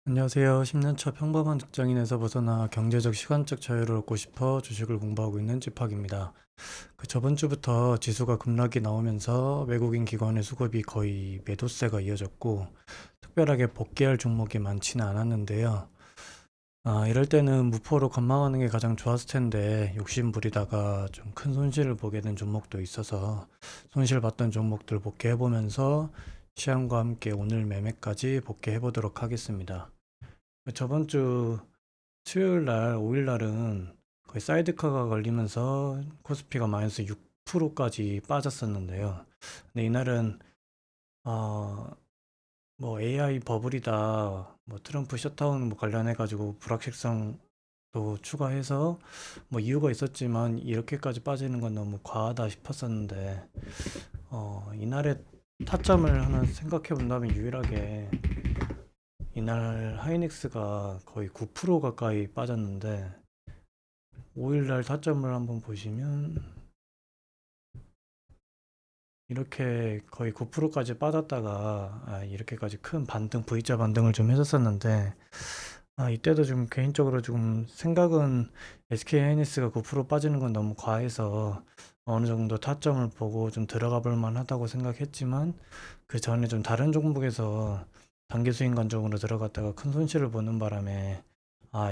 안녕하세요. 10년차 평범한 직장인에서 벗어나 경제적, 시간적 자유를 얻고 싶어 주식을 공부하고 있는 집학입니다. 저번 주부터 지수가 급락이 나오면서 외국인 기관의 수급이 거의 매도세가 이어졌고, 특별하게 복귀할 종목이 많지는 않았는데요. 이럴 때는 무포로 건망하는 게 가장 좋았을 텐데, 욕심 부리다가 좀 큰 손실을 보게 된 종목도 있어서, 손실 봤던 종목들 복귀해보면서 시황과 함께 오늘 매매까지 복귀해보도록 하겠습니다. 저번 주 수요일 날, 5일 날은 거의 사이드카가 걸리면서 코스피가 마이너스 6%까지 빠졌었는데요. 근데 이날은 어, 뭐 AI 버블이다, 뭐 트럼프 셧다운 뭐 관련해가지고 불확실성도 추가해서 뭐 이유가 있었지만 이렇게까지 빠지는 건 너무 과하다 싶었었는데 이날의 타점을 하나 생각해 본다면 유일하게 이날 하이닉스가 거의 9% 가까이 빠졌는데 5일날 타점을 한번 보시면 이렇게 거의 9%까지 빠졌다가 이렇게까지 큰 반등, V자 반등을 좀 했었었는데 이때도 좀 개인적으로 좀 생각은 SK 하이닉스가 9% 빠지는 건 너무 과해서 어느 정도 타점을 보고 좀 들어가 볼 만하다고 생각했지만 그 전에 좀 다른 종목에서 단기 수익 관점으로 들어갔다가 큰 손실을 보는 바람에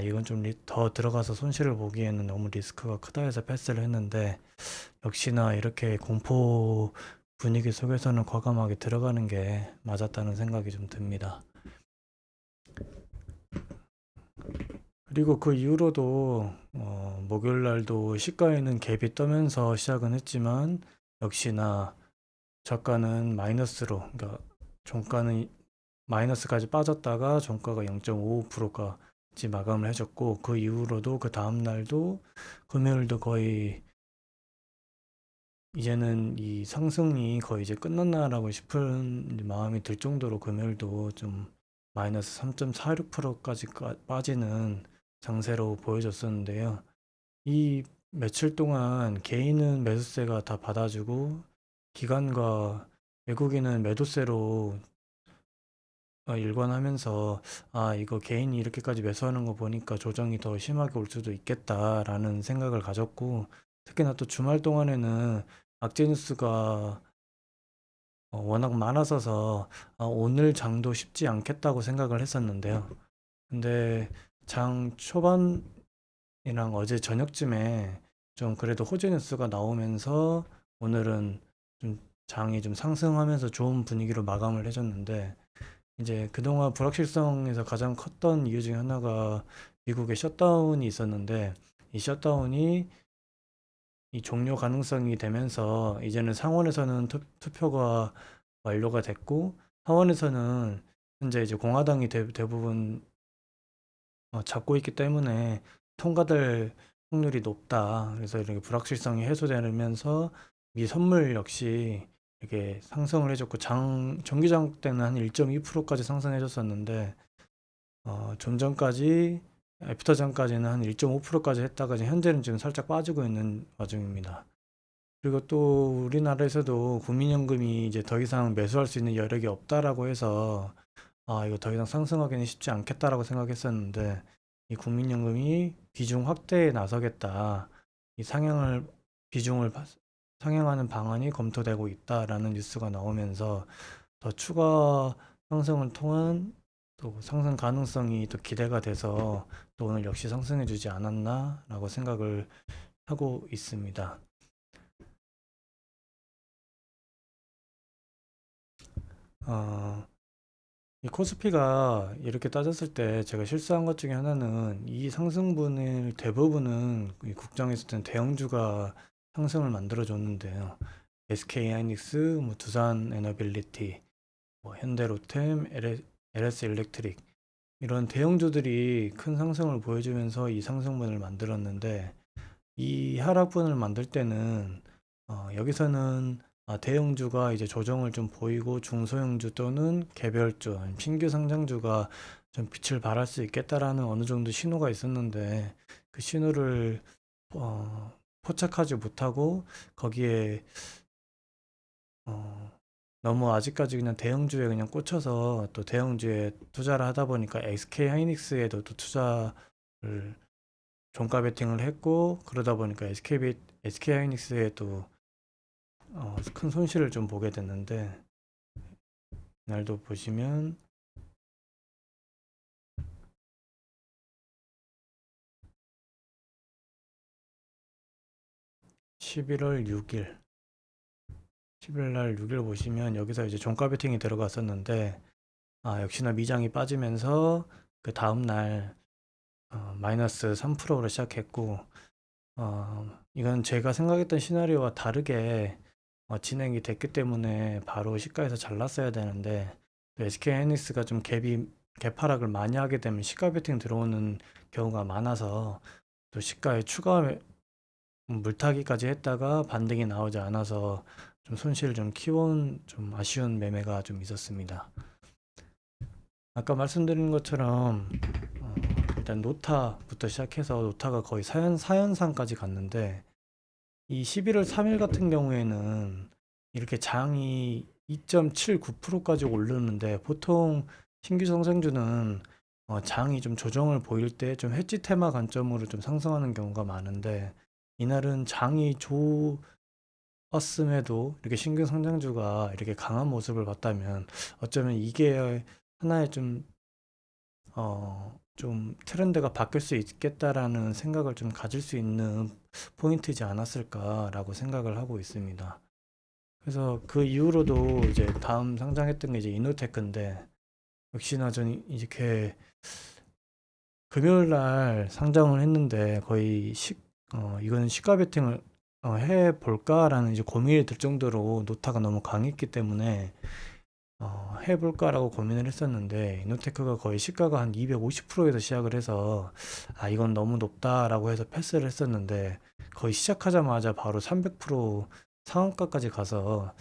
이건 좀 더 들어가서 손실을 보기에는 너무 리스크가 크다 해서 패스를 했는데 역시나 이렇게 공포 분위기 속에서는 과감하게 들어가는 게 맞았다는 생각이 좀 듭니다. 그리고 그 이후로도 목요일 날도 시가에는 갭이 떠면서 시작은 했지만 역시나 저가는 마이너스로, 그러니까 종가는 마이너스까지 빠졌다가 종가가 0.55%까지 마감을 해줬고 그 이후로도 그 다음 날도 금요일도 거의 이제는 이 상승이 거의 이제 끝났나라고 싶은 마음이 들 정도로 금요일도 좀 마이너스 3.46%까지 빠지는 장세로 보여졌었는데요. 이 며칠 동안 개인은 매수세가 다 받아주고 기관과 외국인은 매도세로 일관하면서 이거 개인이 이렇게까지 매수하는 거 보니까 조정이 더 심하게 올 수도 있겠다라는 생각을 가졌고 특히나 또 주말 동안에는 악재 뉴스가 워낙 많았어서 오늘 장도 쉽지 않겠다고 생각을 했었는데요. 근데 장 초반이랑 어제 저녁쯤에 좀 그래도 호재 뉴스가 나오면서 오늘은 좀 장이 좀 상승하면서 좋은 분위기로 마감을 해줬는데 이제 그동안 불확실성에서 가장 컸던 이유 중에 하나가 미국의 셧다운이 있었는데 이 셧다운이 이 종료 가능성이 되면서 이제는 상원에서는 투표가 완료가 됐고 하원에서는 현재 이제 공화당이 대부분 잡고 있기 때문에 통과될 확률이 높다. 그래서 이렇게 불확실성이 해소되면서 미 선물 역시 이렇게 상승을 해줬고 정기장 때는 한 1.2%까지 상승해줬었는데 좀 전까지 애프터장까지는 한 1.5%까지 했다가 현재는 지금 살짝 빠지고 있는 와중입니다. 그리고 또 우리나라에서도 국민연금이 이제 더 이상 매수할 수 있는 여력이 없다라고 해서 이거 더 이상 상승하기는 쉽지 않겠다라고 생각했었는데 이 국민연금이 비중 확대에 나서겠다. 이 비중을 상향하는 방안이 검토되고 있다라는 뉴스가 나오면서 더 추가 상승을 통한 또 상승 가능성이 또 기대가 돼서 또 오늘 역시 상승해 주지 않았나라고 생각을 하고 있습니다. 어, 이 코스피가 이렇게 따졌을 때 제가 실수한 것 중에 하나는 이 상승분을 대부분은 이 국정에서 든 대형주가 상승을 만들어 줬는데요. SK 하이닉스, 뭐 두산 에너빌리티, 뭐 현대로템, LS 일렉트릭 이런 대형주들이 큰 상승을 보여주면서 이 상승분을 만들었는데 이 하락분을 만들 때는 여기서는 대형주가 이제 조정을 좀 보이고 중소형주 또는 개별주, 아니면 신규 상장주가 좀 빛을 발할 수 있겠다라는 어느 정도 신호가 있었는데 그 신호를 포착하지 못하고 거기에 너무 아직까지 그냥 대형주에 그냥 꽂혀서 또 대형주에 투자를 하다 보니까 SK 하이닉스에도 또 투자를 종가 베팅을 했고, 그러다 보니까 SK 하이닉스에도 큰 손실을 좀 보게 됐는데, 이날도 보시면 11월 6일 11일 날 6일 보시면 여기서 이제 종가 베팅이 들어갔었는데, 역시나 미장이 빠지면서 그 다음 날 마이너스 3%로 시작했고, 이건 제가 생각했던 시나리오와 다르게 진행이 됐기 때문에 바로 시가에서 잘랐어야 되는데, 또 SK 하이닉스가 좀 갭하락을 많이 하게 되면 시가 베팅 들어오는 경우가 많아서, 또 시가에 추가 물타기까지 했다가 반등이 나오지 않아서 좀 손실을 좀 키운, 좀 아쉬운 매매가 좀 있었습니다. 아까 말씀드린 것처럼 어, 일단 노타부터 시작해서 노타가 거의 사연상까지 갔는데, 이 11월 3일 같은 경우에는 이렇게 장이 2.79%까지 오르는데, 보통 신규 상승주는 장이 좀 조정을 보일 때 좀 해지 테마 관점으로 좀 상승하는 경우가 많은데, 이날은 장이 좋았음에도 이렇게 신규 상장주가 이렇게 강한 모습을 봤다면, 어쩌면 이게 하나의 좀 트렌드가 바뀔 수 있겠다라는 생각을 좀 가질 수 있는 포인트지 않았을까라고 생각을 하고 있습니다. 그래서 그 이후로도 이제 다음 상장했던 게 이제 이노테크인데, 역시나 저는 이렇게 금요일 날 상장을 했는데 거의 이거는 시가 베팅을 해 볼까라는 이제 고민이 들 정도로 노타가 너무 강했기 때문에 해볼까라고 고민을 했었는데, 이노테크가 거의 시가가 한 250%에서 시작을 해서 이건 너무 높다라고 해서 패스를 했었는데, 거의 시작하자마자 바로 300% 상한가까지 가서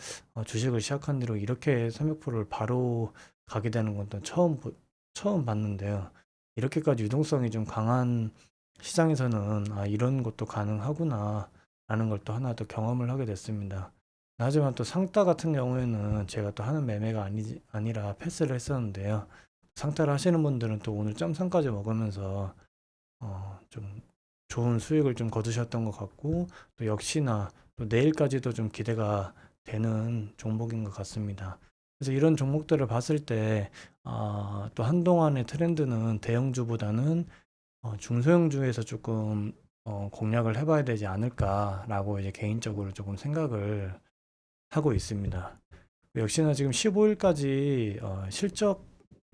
주식을 시작한 뒤로 이렇게 300%를 바로 가게 되는 건 또 처음 봤는데요. 이렇게까지 유동성이 좀 강한 시장에서는 이런 것도 가능하구나 라는 걸 또 하나 더 경험을 하게 됐습니다. 하지만 또 상따 같은 경우에는 제가 또 하는 매매가 아니라 패스를 했었는데요. 상따를 하시는 분들은 또 오늘 점상까지 먹으면서 좀 좋은 수익을 좀 거두셨던 것 같고, 또 역시나 또 내일까지도 좀 기대가 되는 종목인 것 같습니다. 그래서 이런 종목들을 봤을 때, 또 한동안의 트렌드는 대형주보다는 중소형주에서 조금 공략을 해봐야 되지 않을까라고 이제 개인적으로 조금 생각을 하고 있습니다. 역시나 지금 15일까지 실적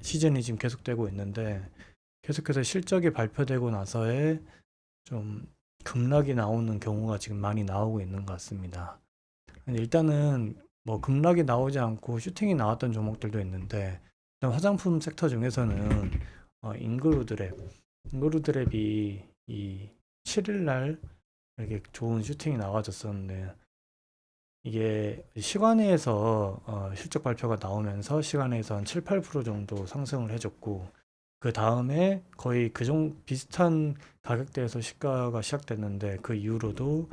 시즌이 지금 계속되고 있는데, 계속해서 실적이 발표되고 나서의 좀 급락이 나오는 경우가 지금 많이 나오고 있는 것 같습니다. 근데 일단은 뭐 급락이 나오지 않고 슈팅이 나왔던 종목들도 있는데, 일단 화장품 섹터 중에서는 잉그루드랩이 이 7일 날 이렇게 좋은 슈팅이 나와줬었는데, 이게 시간외에서 실적 발표가 나오면서 시간외에서 한 7, 8% 정도 상승을 해줬고, 그 다음에 거의 비슷한 가격대에서 시가가 시작됐는데, 그 이후로도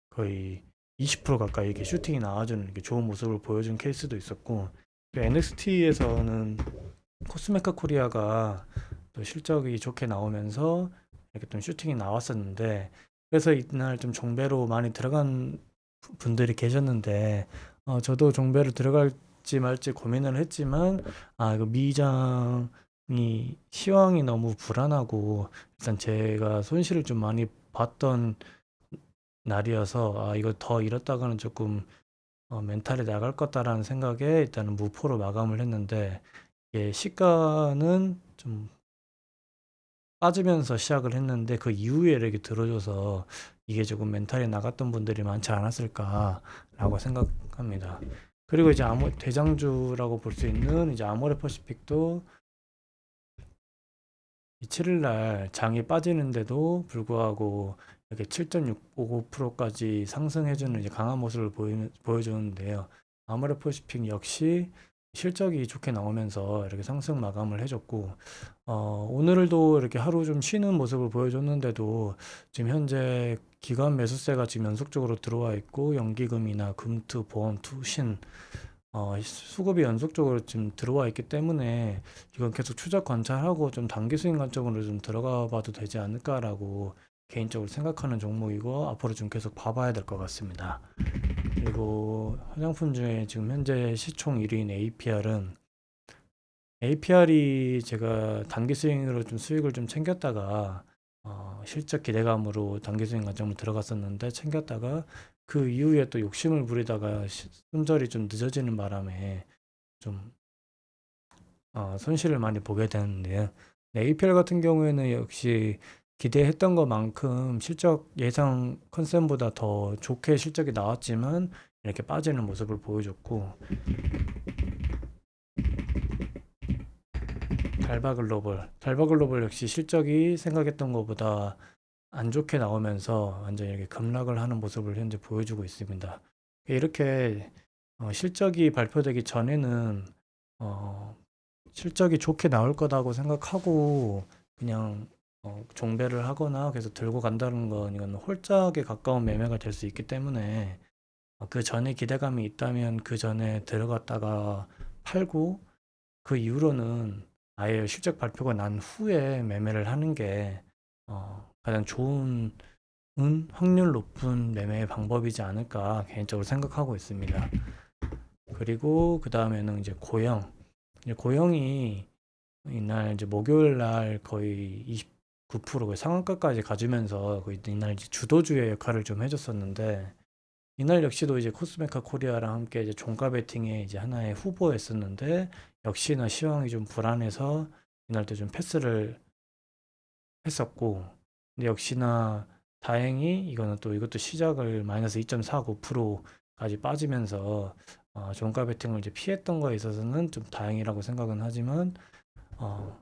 거의 20% 가까이 이렇게 슈팅이 나와주는 이렇게 좋은 모습을 보여준 케이스도 있었고, NXT에서는 코스메카 코리아가 또 실적이 좋게 나오면서 이렇게 좀 슈팅이 나왔었는데, 그래서 이날 좀 종배로 많이 들어간 분들이 계셨는데, 저도 종배로 들어갈지 말지 고민을 했지만, 이거 미장이 시황이 너무 불안하고 일단 제가 손실을 좀 많이 봤던 날이어서, 이거 더 이렇다가는 조금 멘탈이 나갈 거다라는 생각에 일단은 무포로 마감을 했는데, 이게 시가는 좀 빠지면서 시작을 했는데 그 이후에 이렇게 들어줘서 이게 조금 멘탈이 나갔던 분들이 많지 않았을까라고 생각합니다. 그리고 이제 대장주라고 볼 수 있는 이제 아모레퍼시픽도 7일 날 장이 빠지는데도 불구하고 이렇게 7.65%까지 상승해주는 이제 강한 모습을 보여주는데요. 아모레퍼시픽 역시 실적이 좋게 나오면서 이렇게 상승 마감을 해줬고, 오늘도 이렇게 하루 좀 쉬는 모습을 보여줬는데도 지금 현재 기관 매수세가 지금 연속적으로 들어와 있고 연기금이나 금투, 보험, 투신 수급이 연속적으로 지금 들어와 있기 때문에 이건 계속 추적 관찰하고 좀 단기 수익 관점으로 좀 들어가 봐도 되지 않을까라고 개인적으로 생각하는 종목이고 앞으로 좀 계속 봐봐야 될 것 같습니다. 그리고 화장품 중에 지금 현재 시총 1위인 APR이 제가 단기 수익으로 좀 수익을 좀 챙겼다가 실적 기대감으로 단기 수익 관점으로 들어갔었는데 챙겼다가 그 이후에 또 욕심을 부리다가 손절이 좀 늦어지는 바람에 좀 손실을 많이 보게 되는데요. APR 같은 경우에는 역시 기대했던 것만큼 실적 예상 컨센보다 더 좋게 실적이 나왔지만 이렇게 빠지는 모습을 보여줬고 달바글로벌 역시 실적이 생각했던 것보다 안 좋게 나오면서 완전 이렇게 급락을 하는 모습을 현재 보여주고 있습니다. 이렇게 실적이 발표되기 전에는 어, 실적이 좋게 나올 거다고 생각하고 그냥 종배를 하거나 계속 들고 간다는 건 이건 홀짝에 가까운 매매가 될 수 있기 때문에 그 전에 기대감이 있다면 그 전에 들어갔다가 팔고 그 이후로는 아예 실적 발표가 난 후에 매매를 하는 게 가장 좋은 확률 높은 매매 방법이지 않을까 개인적으로 생각하고 있습니다. 그리고 그 다음에는 이제 고영이 이날 이제 목요일 날 거의 29% 거의 상한가까지 가주면서 거의 이날 이제 주도주의 역할을 좀 해줬었는데 이날 역시도 이제 코스메카 코리아랑 함께 이제 종가 베팅에 이제 하나의 후보였었는데 역시나 시황이 좀 불안해서 이날도 좀 패스를 했었고 근데 역시나 다행히 이거는 또 이것도 시작을 마이너스 2.49%까지 빠지면서 종가 베팅을 이제 피했던 거에 있어서는 좀 다행이라고 생각은 하지만 어,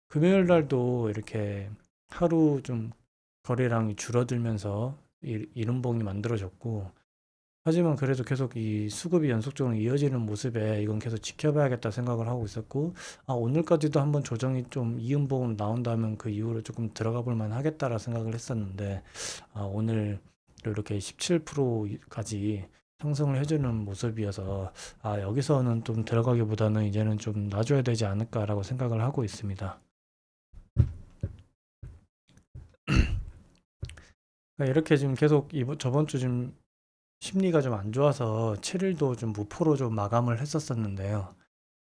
금요일 날도 이렇게 하루 좀 거래량이 줄어들면서 이른봉이 만들어졌고 하지만 그래도 계속 이 수급이 연속적으로 이어지는 모습에 이건 계속 지켜봐야겠다 생각을 하고 있었고 오늘까지도 한번 조정이 좀 이음봉 나온다면 그 이후로 조금 들어가 볼 만하겠다라 생각을 했었는데 오늘 이렇게 17%까지 상승을 해주는 모습이어서 여기서는 좀 들어가기보다는 이제는 좀 놔줘야 되지 않을까라고 생각을 하고 있습니다. 그러니까 이렇게 지금 계속 저번 주 좀 심리가 좀 안 좋아서 7일도 좀 무포로 좀 마감을 했었었는데요.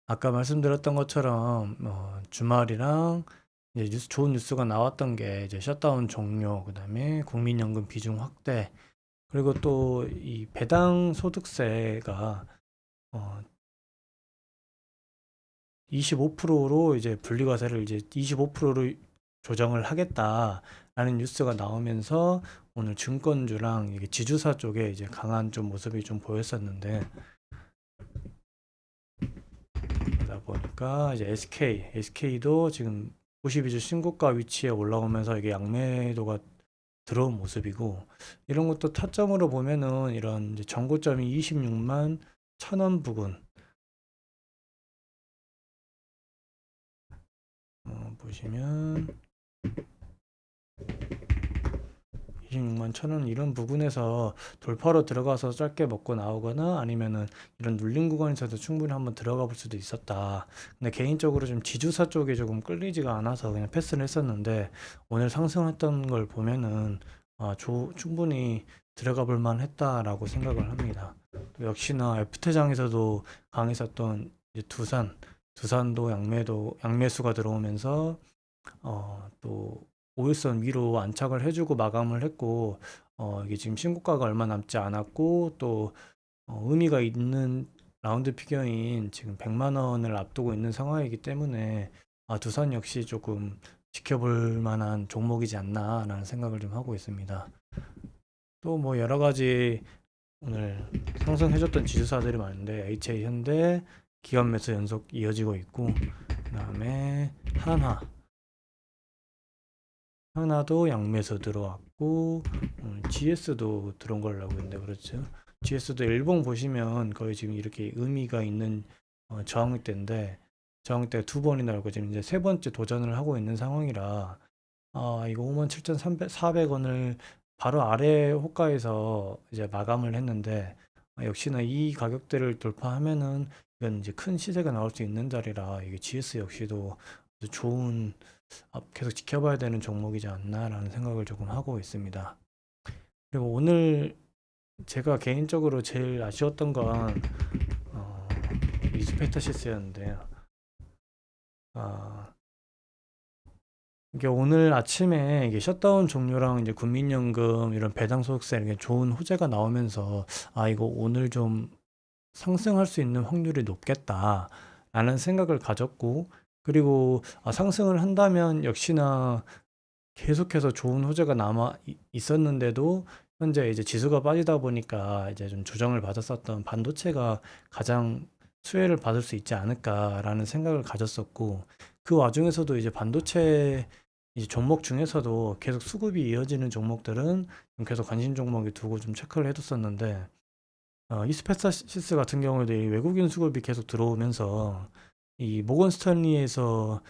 아까 말씀드렸던 것처럼 주말이랑 이제 좋은 뉴스가 나왔던 게 이제 셧다운 종료, 그다음에 국민연금 비중 확대, 그리고 또 이 배당 소득세가 어, 25%로 이제 분리과세를 이제 25%로 조정을 하겠다라는 뉴스가 나오면서 오늘 증권주랑 이게 지주사 쪽에 이제 강한 좀 모습이 좀 보였었는데 그러다 보니까 이제 SK도 지금 92주 신고가 위치에 올라오면서 이게 양매도가 들어온 모습이고 이런 것도 타점으로 보면은 이런 이제 전고점이 26만 1,000원 부근 보시면 26만 1,000원 이런 부분에서 돌파로 들어가서 짧게 먹고 나오거나 아니면은 이런 눌림 구간에서도 충분히 한번 들어가 볼 수도 있었다. 근데 개인적으로 좀 지주사 쪽이 조금 끌리지가 않아서 그냥 패스를 했었는데 오늘 상승했던 걸 보면은 충분히 들어가 볼 만했다라고 생각을 합니다. 또 역시나 F퇴장에서도 강했었던 이제 두산도 양매수가 들어오면서 또 5일선 위로 안착을 해주고 마감을 했고 이게 지금 신고가가 얼마 남지 않았고 또 의미가 있는 라운드 피겨인 지금 100만 원을 앞두고 있는 상황이기 때문에 두산 역시 조금 지켜볼 만한 종목이지 않나라는 생각을 좀 하고 있습니다. 또 뭐 여러 가지 오늘 상승해줬던 지주사들이 많은데 HA 현대 기관 매수 연속 이어지고 있고 그다음에 하나도 양매수 들어왔고 GS도 들어온 걸로 알고 있는데 그렇죠. GS도 일봉 보시면 거의 지금 이렇게 의미가 있는 저항대인데 저항대 두 번이나 오고 지금 이제 세 번째 도전을 하고 있는 상황이라 이거 57,400원을 바로 아래 호가에서 이제 마감을 했는데 역시나 이 가격대를 돌파하면은 이건 이제 큰 시세가 나올 수 있는 자리라 이게 GS 역시도 아주 좋은 계속 지켜봐야 되는 종목이지 않나라는 생각을 조금 하고 있습니다. 그리고 오늘 제가 개인적으로 제일 아쉬웠던 건 어, 이스페타시스였는데요. 아, 이게 오늘 아침에 이게 셧다운 종료랑 이제 국민연금 이런 배당소득세 이렇게 좋은 호재가 나오면서 이거 오늘 좀 상승할 수 있는 확률이 높겠다라는 생각을 가졌고 그리고 상승을 한다면 역시나 계속해서 좋은 호재가 남아 있었는데도 현재 이제 지수가 빠지다 보니까 이제 좀 조정을 받았었던 반도체가 가장 수혜를 받을 수 있지 않을까라는 생각을 가졌었고 그 와중에서도 이제 반도체 이제 종목 중에서도 계속 수급이 이어지는 종목들은 좀 계속 관심 종목에 두고 좀 체크를 해뒀었는데 이스페사시스 같은 경우에도 이 외국인 수급이 계속 들어오면서 이 모건스탠리에서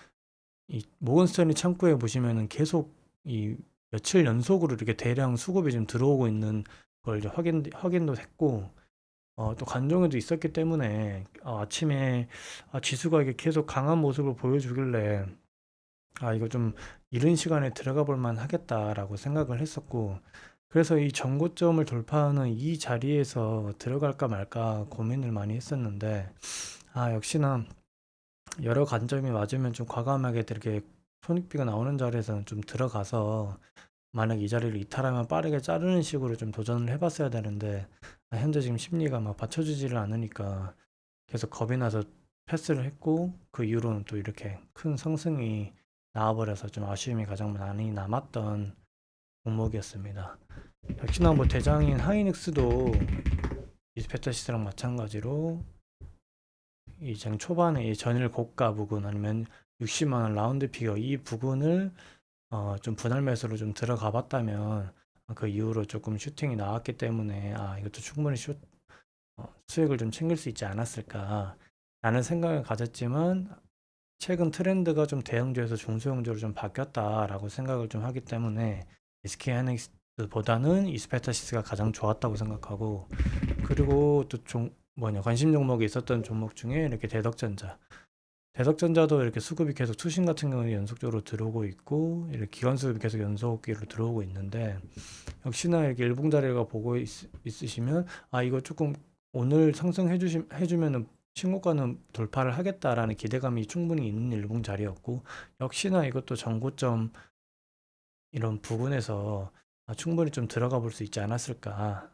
이 모건스탠리 창구에 보시면은 계속 이 며칠 연속으로 이렇게 대량 수급이 좀 들어오고 있는 걸 이제 확인도 했고 또 관종에도 있었기 때문에 아침에 지수가 이게 계속 강한 모습을 보여주길래 이거 좀 이른 시간에 들어가 볼 만 하겠다라고 생각을 했었고 그래서 이 전고점을 돌파하는 이 자리에서 들어갈까 말까 고민을 많이 했었는데 역시나 여러 관점이 맞으면 좀 과감하게 이렇게 손익비가 나오는 자리에서는 좀 들어가서 만약 이 자리를 이탈하면 빠르게 자르는 식으로 좀 도전을 해봤어야 되는데 현재 지금 심리가 막 받쳐주지를 않으니까 계속 겁이 나서 패스를 했고 그 이후로는 또 이렇게 큰 상승이 나와버려서 좀 아쉬움이 가장 많이 남았던 종목이었습니다. 역시나 뭐 대장인 하이닉스도 이스페타시스랑 마찬가지로 이 장 초반에 이 전일 고가 부근 아니면 60만 원 라운드 피겨 이 부근을 좀 분할 매수로 좀 들어가 봤다면 그 이후로 조금 슈팅이 나왔기 때문에 이것도 충분히 수익을 좀 챙길 수 있지 않았을까 라는 생각을 가졌지만 최근 트렌드가 좀 대형주에서 중소형주로 좀 바뀌었다라고 생각을 좀 하기 때문에 SK하이닉스보다는 이스페타시스가 가장 좋았다고 생각하고 그리고 또 관심 종목이 있었던 종목 중에 이렇게 대덕전자도 이렇게 수급이 계속 투신 같은 경우는 연속적으로 들어오고 있고 이렇게 기관 수급이 계속 연속기로 들어오고 있는데 역시나 이렇게 일봉자리가 보고 있으시면 이거 조금 오늘 해주면은 신고가는 돌파를 하겠다라는 기대감이 충분히 있는 일봉 자리였고 역시나 이것도 전고점 이런 부분에서 충분히 좀 들어가 볼 수 있지 않았을까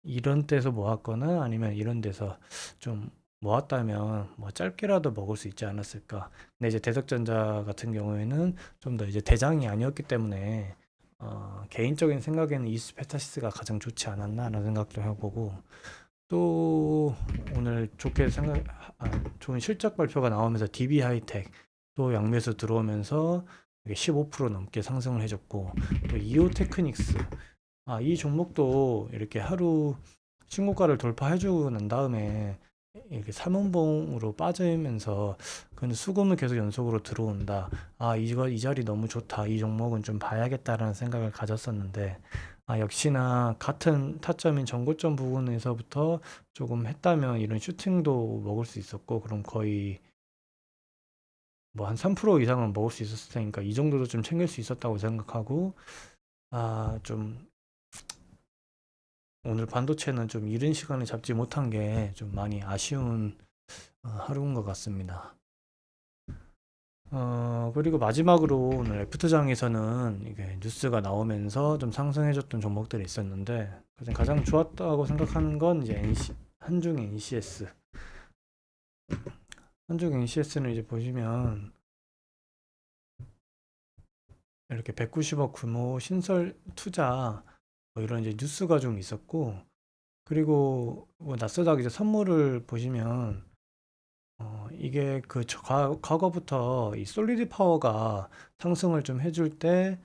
이런 데서 모았거나 아니면 이런 데서 좀 모았다면 뭐 짧게라도 먹을 수 있지 않았을까. 근데 이제 대덕전자 같은 경우에는 좀 더 이제 대장이 아니었기 때문에 개인적인 생각에는 이스페타시스가 가장 좋지 않았나라는 생각도 해보고 또 오늘 좋은 실적 발표가 나오면서 DB 하이텍 또 양매수 들어오면서 이게 15% 넘게 상승을 해줬고 또 이오 테크닉스 이 종목도 이렇게 하루 신고가를 돌파해주고 난 다음에 이렇게 삼음봉으로 빠지면서 근데 수급은 계속 연속으로 들어온다. 이 자리 너무 좋다. 이 종목은 좀 봐야겠다라는 생각을 가졌었는데 역시나 같은 타점인 전고점 부분에서부터 조금 했다면 이런 슈팅도 먹을 수 있었고 그럼 거의 뭐 한 3% 이상은 먹을 수 있었을 테니까 이 정도도 좀 챙길 수 있었다고 생각하고 좀 오늘 반도체는 좀 이른 시간에 잡지 못한 게 좀 많이 아쉬운 하루인 것 같습니다. 그리고 마지막으로 오늘 F투장에서는 이게 뉴스가 나오면서 좀 상승해줬던 종목들이 있었는데 가장 좋았다고 생각하는 건 이제 한중 NCS. 한중 NCS는 이제 보시면 이렇게 190억 규모 신설 투자 뭐 이런 이제 뉴스가 좀 있었고 그리고 뭐 나스닥 이제 선물을 보시면 이게 과거부터 이 솔리드 파워가 상승을 좀 해줄 때,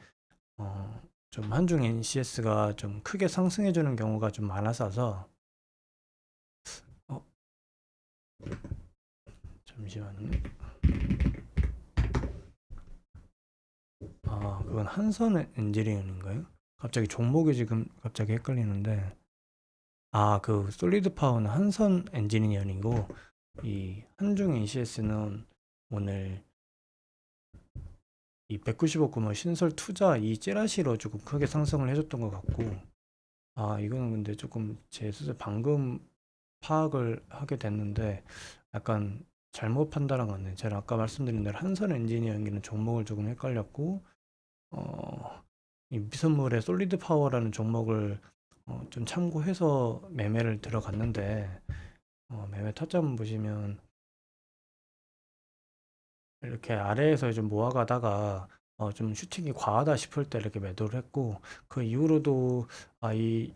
좀 한중 NCS가 좀 크게 상승해주는 경우가 좀 많았어서, 어, 잠시만요. 그건 한선 엔지니어인가요? 갑자기 종목이 지금 갑자기 헷갈리는데, 그 솔리드 파워는 한선 엔지니어링이고, 이 한중 NCS는 오늘 이 190억 규모 신설 투자 이 찌라시로 조금 크게 상승을 해줬던 것 같고, 이거는 근데 조금 제 스스로 방금 파악을 하게 됐는데, 약간 잘못 판단한 것 같네. 제가 아까 말씀드린 대로 한선 엔지니어링는 종목을 조금 헷갈렸고, 이 미선물의 솔리드 파워라는 종목을 좀 참고해서 매매를 들어갔는데, 매매 타점 보시면 이렇게 아래에서 좀 모아가다가 좀 슈팅이 과하다 싶을 때 이렇게 매도를 했고, 그 이후로도 이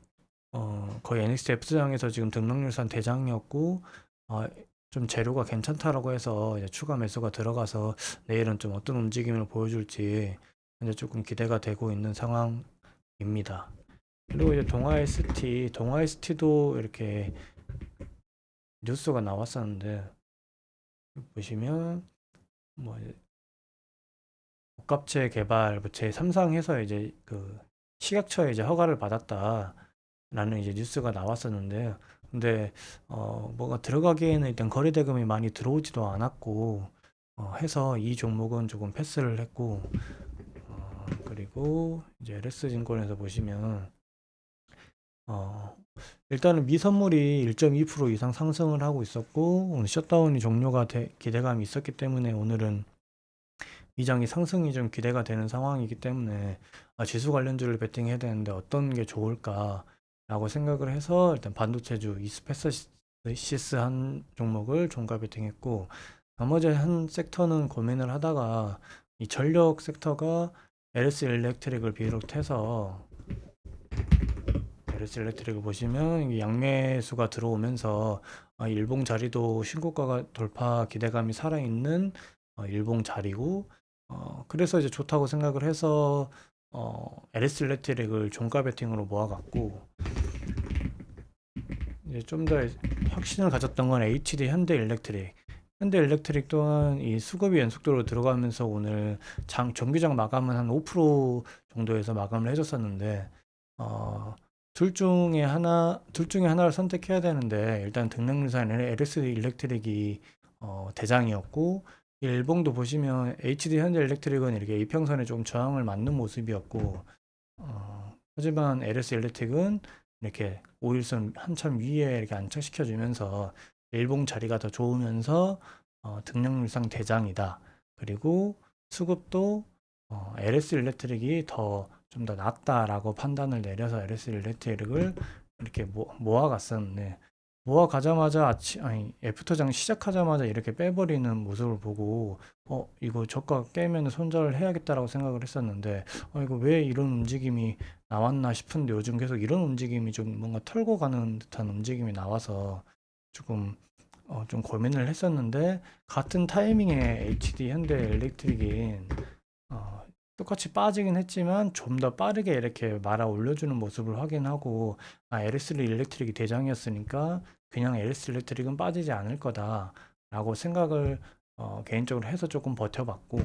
거의 NXT F장에서 지금 등록률산 대장이었고, 어, 좀 재료가 괜찮다라고 해서 이제 추가 매수가 들어가서 내일은 좀 어떤 움직임을 보여줄지 이제 조금 기대가 되고 있는 상황입니다. 그리고 이제 동아ST도 이렇게 뉴스가 나왔었는데, 보시면 뭐 복합체 개발 뭐 제3상에서 이제 그 식약처에 이제 허가를 받았다라는 이제 뉴스가 나왔었는데, 근데 뭐가 들어가기에는 일단 거래 대금이 많이 들어오지도 않았고, 해서 이 종목은 조금 패스를 했고, 그리고 이제 LS증권에서 보시면 어, 일단은 미선물이 1.2% 이상 상승을 하고 있었고, 오늘 셧다운이 종료가 기대감이 있었기 때문에 오늘은 미장이 상승이 좀 기대가 되는 상황이기 때문에 지수 관련주를 베팅해야 되는데 어떤 게 좋을까라고 생각을 해서 일단 반도체주 이스페시스 한 종목을 종가 베팅했고, 나머지 한 섹터는 고민을 하다가 이 전력 섹터가 LS 일렉트릭을 비롯해서 LS 일렉트릭을 보시면 양매수가 들어오면서 일봉 자리도 신고가가 돌파 기대감이 살아있는 일봉 자리고, 그래서 이제 좋다고 생각을 해서 LS 일렉트릭을 종가 베팅으로 모아갔고, 이제 좀 더 확신을 가졌던 건 HD 현대 일렉트릭. 현대 일렉트릭 또한 이 수급이 연속도로 들어가면서 오늘 정규장 마감은 한 5% 정도에서 마감을 해줬었는데, 어, 둘 중에 하나를 선택해야 되는데, 일단 등락률상 LS 일렉트릭이 대장이었고, 일봉도 보시면 HD 현대 일렉트릭은 이렇게 이평선에 좀 저항을 맞는 모습이었고, 하지만 LS 일렉트릭은 이렇게 5일선 한참 위에 이렇게 안착시켜 주면서 일봉 자리가 더 좋으면서 등락률상 대장이다. 그리고 수급도 LS 일렉트릭이 더 좀 더 낫다라고 판단을 내려서 LS 일렉트릭을 이렇게 모아갔었는데, 모아가자마자 애프터장 시작하자마자 이렇게 빼버리는 모습을 보고 이거 저가 깨면 손절을 해야겠다라고 생각을 했었는데, 이거 왜 이런 움직임이 나왔나 싶은데 요즘 계속 이런 움직임이 좀 뭔가 털고 가는 듯한 움직임이 나와서 조금 좀 고민을 했었는데, 같은 타이밍에 HD 현대 일렉트릭인 어, 똑같이 빠지긴 했지만 좀 더 빠르게 이렇게 말아 올려주는 모습을 확인하고, LS 일렉트릭이 대장이었으니까 그냥 LS 일렉트릭은 빠지지 않을 거다라고 생각을 개인적으로 해서 조금 버텨봤고,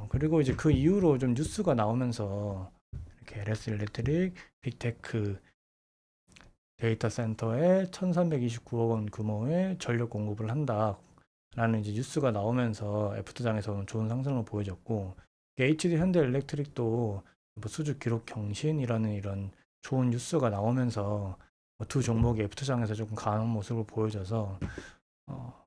그리고 이제 그 이후로 좀 뉴스가 나오면서 이렇게 LS 일렉트릭 빅테크 데이터 센터에 1329억 원 규모의 전력 공급을 한다라는 이제 뉴스가 나오면서 애프터장에서는 좋은 상승을 보여줬고, HD 현대 일렉트릭도 뭐 수주 기록 경신이라는 이런 좋은 뉴스가 나오면서 두 종목이 애프터장에서 조금 강한 모습을 보여줘서 어,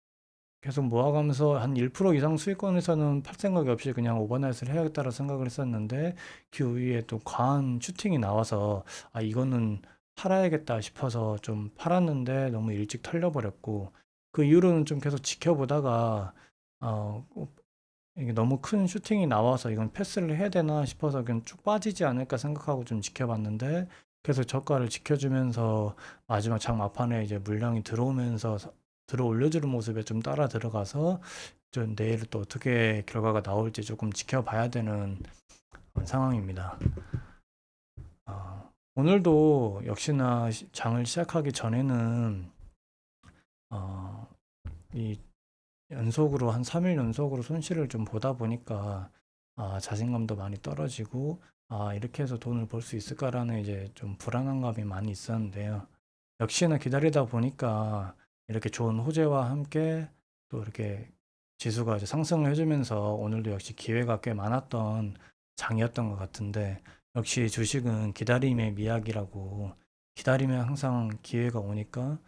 계속 모아가면서 한 1% 이상 수익권에서는 팔 생각이 없이 그냥 오버나잇을 해야겠다고 생각을 했었는데, 그 위에 또 과한 슈팅이 나와서 이거는 팔아야겠다 싶어서 좀 팔았는데 너무 일찍 털려버렸고, 그 이후로는 좀 계속 지켜보다가 이게 너무 큰 슈팅이 나와서 이건 패스를 해야 되나 싶어서 그냥 쭉 빠지지 않을까 생각하고 좀 지켜봤는데, 계속 저가를 지켜주면서 마지막 장 막판에 이제 물량이 들어오면서 들어 올려주는 모습에 좀 따라 들어가서 좀 내일 또 어떻게 결과가 나올지 조금 지켜봐야 되는 상황입니다. 오늘도 역시나 장을 시작하기 전에는 어, 이 연속으로 한 3일 연속으로 손실을 좀 보다 보니까 자신감도 많이 떨어지고 이렇게 해서 돈을 벌 수 있을까라는 이제 좀 불안한 감이 많이 있었는데요. 역시나 기다리다 보니까 이렇게 좋은 호재와 함께 또 이렇게 지수가 이제 상승을 해주면서 오늘도 역시 기회가 꽤 많았던 장이었던 것 같은데, 역시 주식은 기다림의 미학이라고, 기다리면 항상 기회가 오니까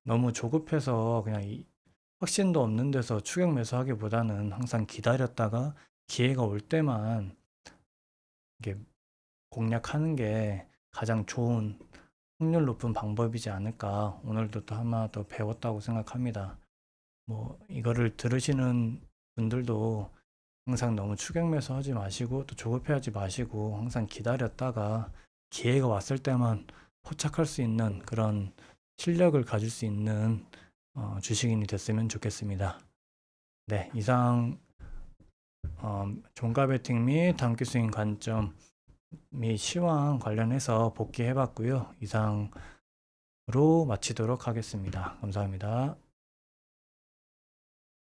너무 조급해서 그냥 확신도 없는 데서 추격 매수하기보다는 항상 기다렸다가 기회가 올 때만 이게 공략하는 게 가장 좋은 확률 높은 방법이지 않을까, 오늘도 또 하나 더 배웠다고 생각합니다. 뭐 이거를 들으시는 분들도 항상 너무 추격 매수하지 마시고 또 조급해하지 마시고 항상 기다렸다가 기회가 왔을 때만 포착할 수 있는 그런 실력을 가질 수 있는 주식인이 됐으면 좋겠습니다. 네, 이상 종가 베팅 및 단기 스윙 관점 및 시황 관련해서 복귀해 봤고요. 이상으로 마치도록 하겠습니다. 감사합니다.